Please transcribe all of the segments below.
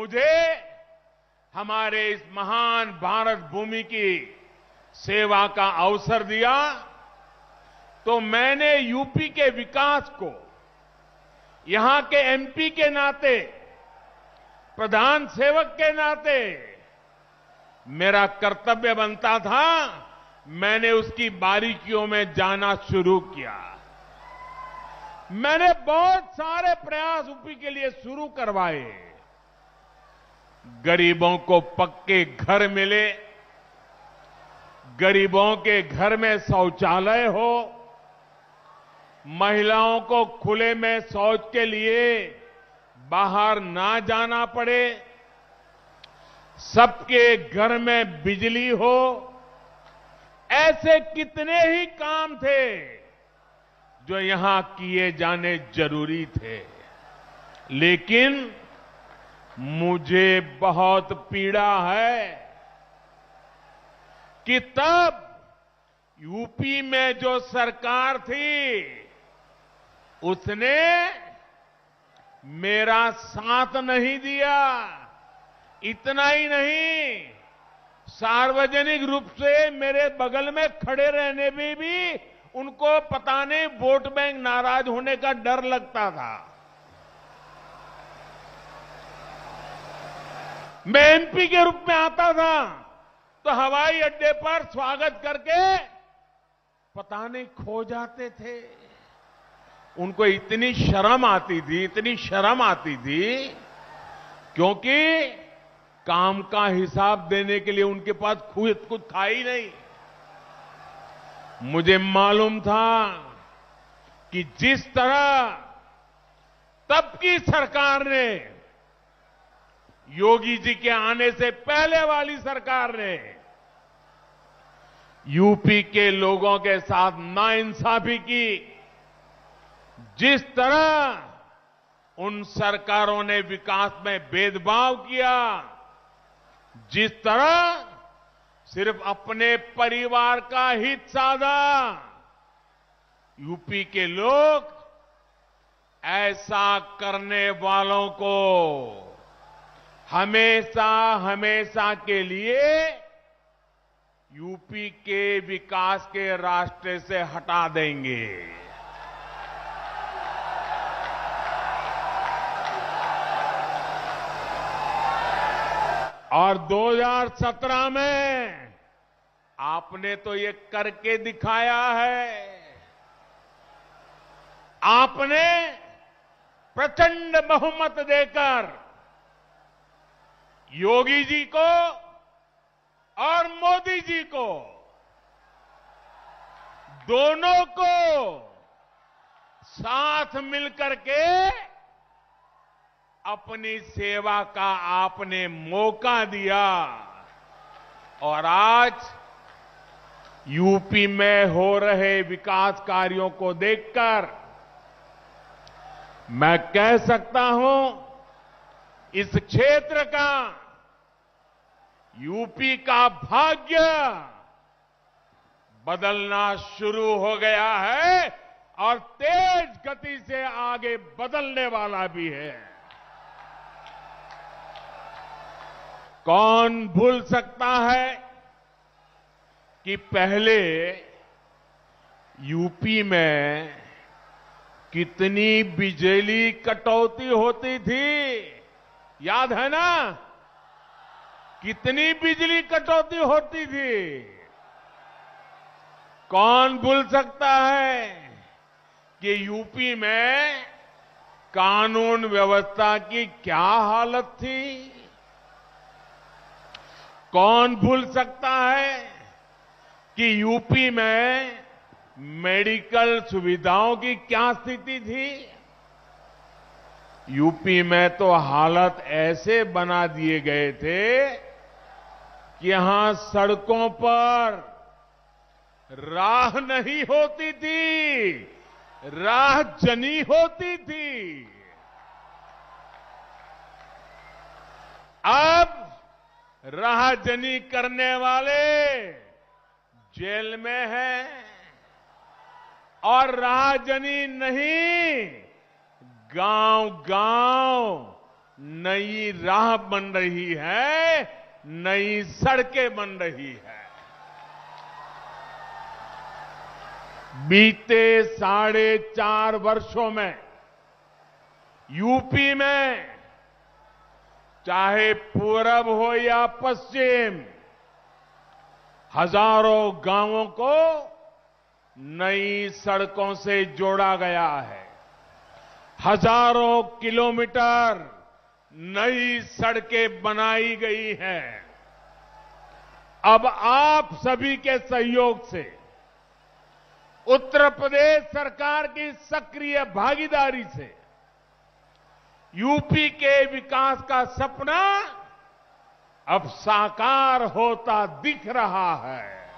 मुझे हमारे इस महान भारत भूमि की सेवा का अवसर दिया तो मैंने यूपी के विकास को यहां के एमपी के नाते, प्रधान सेवक के नाते मेरा कर्तव्य बनता था। मैंने उसकी बारीकियों में जाना शुरू किया। मैंने बहुत सारे प्रयास यूपी के लिए शुरू करवाए। गरीबों को पक्के घर मिले, गरीबों के घर में शौचालय हो, महिलाओं को खुले में शौच के लिए बाहर ना जाना पड़े, सबके घर में बिजली हो। ऐसे कितने ही काम थे जो यहां किए जाने जरूरी थे, लेकिन मुझे बहुत पीड़ा है कि तब यूपी में जो सरकार थी उसने मेरा साथ नहीं दिया। इतना ही नहीं, सार्वजनिक रूप से मेरे बगल में खड़े रहने में भी उनको पता नहीं वोट बैंक नाराज होने का डर लगता था। मैं एमपी के रूप में आता था तो हवाई अड्डे पर स्वागत करके पता नहीं खो जाते थे। उनको इतनी शर्म आती थी, क्योंकि काम का हिसाब देने के लिए उनके पास कुछ था ही नहीं। मुझे मालूम था कि जिस तरह तब की सरकार ने, योगी जी के आने से पहले वाली सरकार ने यूपी के लोगों के साथ नाइंसाफी की, जिस तरह उन सरकारों ने विकास में भेदभाव किया, जिस तरह सिर्फ अपने परिवार का हित साधा, यूपी के लोग ऐसा करने वालों को हमेशा के लिए यूपी के विकास के रास्ते से हटा देंगे। और 2017 में आपने तो ये करके दिखाया है। आपने प्रचंड बहुमत देकर योगी जी को और मोदी जी को, दोनों को साथ मिलकर के अपनी सेवा का आपने मौका दिया। और आज यूपी में हो रहे विकास कार्यों को देखकर मैं कह सकता हूं, इस क्षेत्र का, यूपी का भाग्य बदलना शुरू हो गया है और तेज गति से आगे बदलने वाला भी है। कौन भूल सकता है कि पहले यूपी में कितनी बिजली कटौती होती थी? याद है ना? कितनी बिजली कटौती होती थी? कौन भूल सकता है कि यूपी में कानून व्यवस्था की क्या हालत थी? कौन भूल सकता है कि यूपी में मेडिकल सुविधाओं की क्या स्थिति थी? यूपी में तो हालत ऐसे बना दिए गए थे कि यहां सड़कों पर राह नहीं होती थी, राह जनी होती थी। अब राहजनी करने वाले जेल में हैं और राहजनी नहीं, गांव-गांव नई राह बन रही है, नई सड़कें बन रही है। बीते 4.5 वर्षों में यूपी में चाहे पूरब हो या पश्चिम, हजारों गांवों को नई सड़कों से जोड़ा गया है। हजारों किलोमीटर नई सड़कें बनाई गई हैं। अब आप सभी के सहयोग से, उत्तर प्रदेश सरकार की सक्रिय भागीदारी से यूपी के विकास का सपना अब साकार होता दिख रहा है।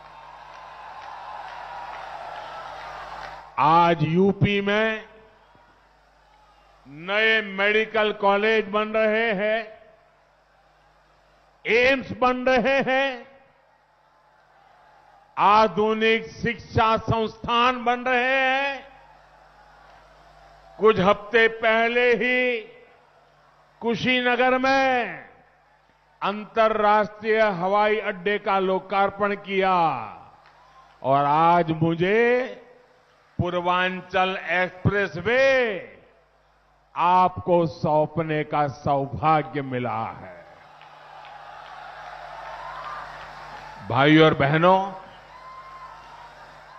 आज यूपी में नए मेडिकल कॉलेज बन रहे हैं, एम्स बन रहे हैं, आधुनिक शिक्षा संस्थान बन रहे हैं। कुछ हफ्ते पहले ही कुशीनगर में अंतर्राष्ट्रीय हवाई अड्डे का लोकार्पण किया और आज मुझे पूर्वांचल एक्सप्रेसवे आपको सौंपने का सौभाग्य मिला है। भाइयों और बहनों,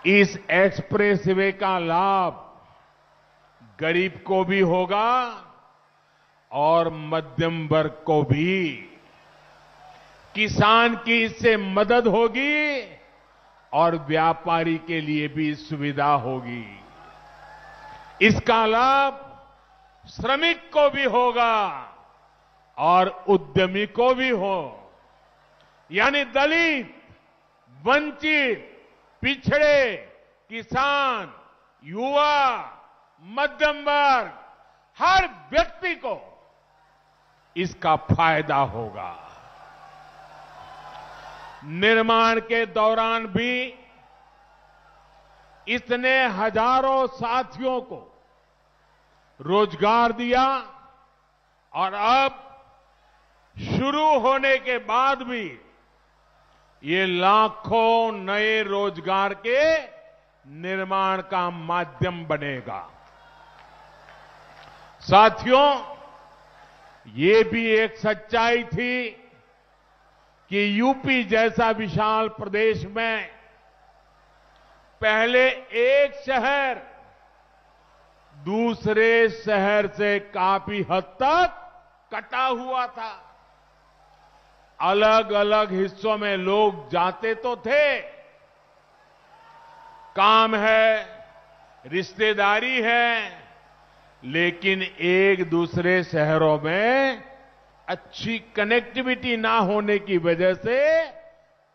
इस एक्सप्रेसवे का लाभ गरीब को भी होगा और मध्यम वर्ग को भी। किसान की इससे मदद होगी और व्यापारी के लिए भी सुविधा होगी। इसका लाभ श्रमिक को भी होगा और उद्यमी को भी हो, यानी दलित, वंचित, पिछड़े, किसान, युवा, मध्यम वर्ग, हर व्यक्ति को इसका फायदा होगा। निर्माण के दौरान भी इसने हजारों साथियों को रोजगार दिया और अब शुरू होने के बाद भी ये लाखों नए रोजगार के निर्माण का माध्यम बनेगा। साथियों, ये भी एक सच्चाई थी कि यूपी जैसा विशाल प्रदेश में पहले एक शहर दूसरे शहर से काफी हद तक कटा हुआ था। अलग अलग हिस्सों में लोग जाते तो थे, काम है, रिश्तेदारी है, लेकिन एक दूसरे शहरों में अच्छी कनेक्टिविटी ना होने की वजह से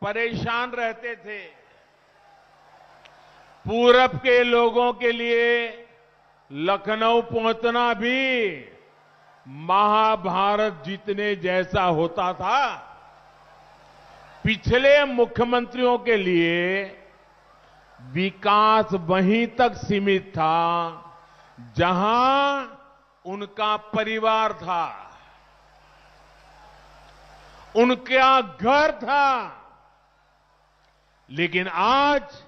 परेशान रहते थे। पूरब के लोगों के लिए लखनऊ पहुंचना भी महाभारत जीतने जैसा होता था। पिछले मुख्यमंत्रियों के लिए विकास वहीं तक सीमित था जहां उनका परिवार था, उनका घर था। लेकिन आज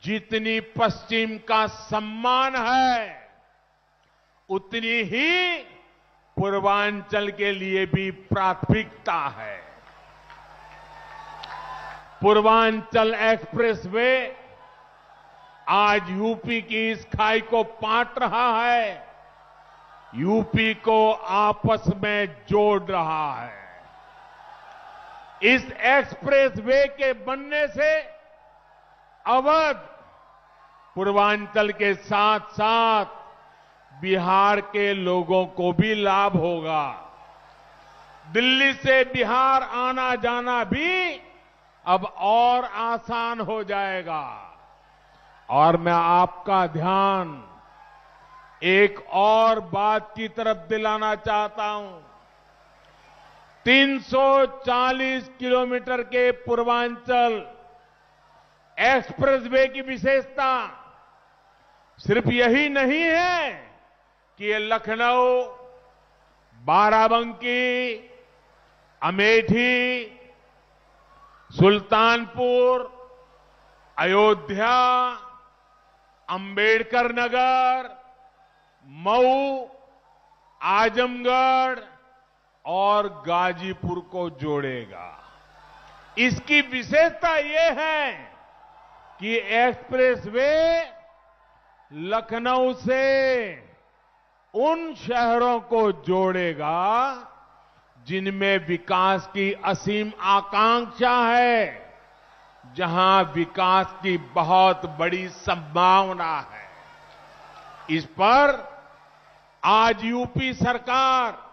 जितनी पश्चिम का सम्मान है, उतनी ही पूर्वांचल के लिए भी प्राथमिकता है। पूर्वांचल एक्सप्रेसवे आज यूपी की इस खाई को पाट रहा है, यूपी को आपस में जोड़ रहा है। इस एक्सप्रेसवे के बनने से अवध, पूर्वांचल के साथ साथ बिहार के लोगों को भी लाभ होगा। दिल्ली से बिहार आना जाना भी अब और आसान हो जाएगा। और मैं आपका ध्यान एक और बात की तरफ दिलाना चाहता हूं। 340 किलोमीटर के पूर्वांचल एक्सप्रेसवे की विशेषता सिर्फ यही नहीं है कि ये लखनऊ, बाराबंकी, अमेठी, सुल्तानपुर, अयोध्या, अंबेडकर नगर, मऊ, आजमगढ़ और गाजीपुर को जोड़ेगा। इसकी विशेषता ये है कि एक्सप्रेसवे लखनऊ से उन शहरों को जोड़ेगा जिनमें विकास की असीम आकांक्षा है, जहां विकास की बहुत बड़ी संभावना है। इस पर आज यूपी सरकार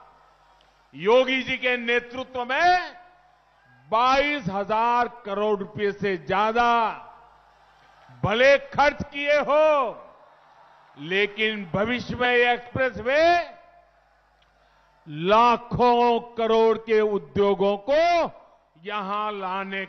योगी जी के नेतृत्व में 22,000 करोड़ रुपए से ज्यादा भले खर्च किए हो, लेकिन भविष्य में ये एक्सप्रेसवे लाखों करोड़ के उद्योगों को यहां लाने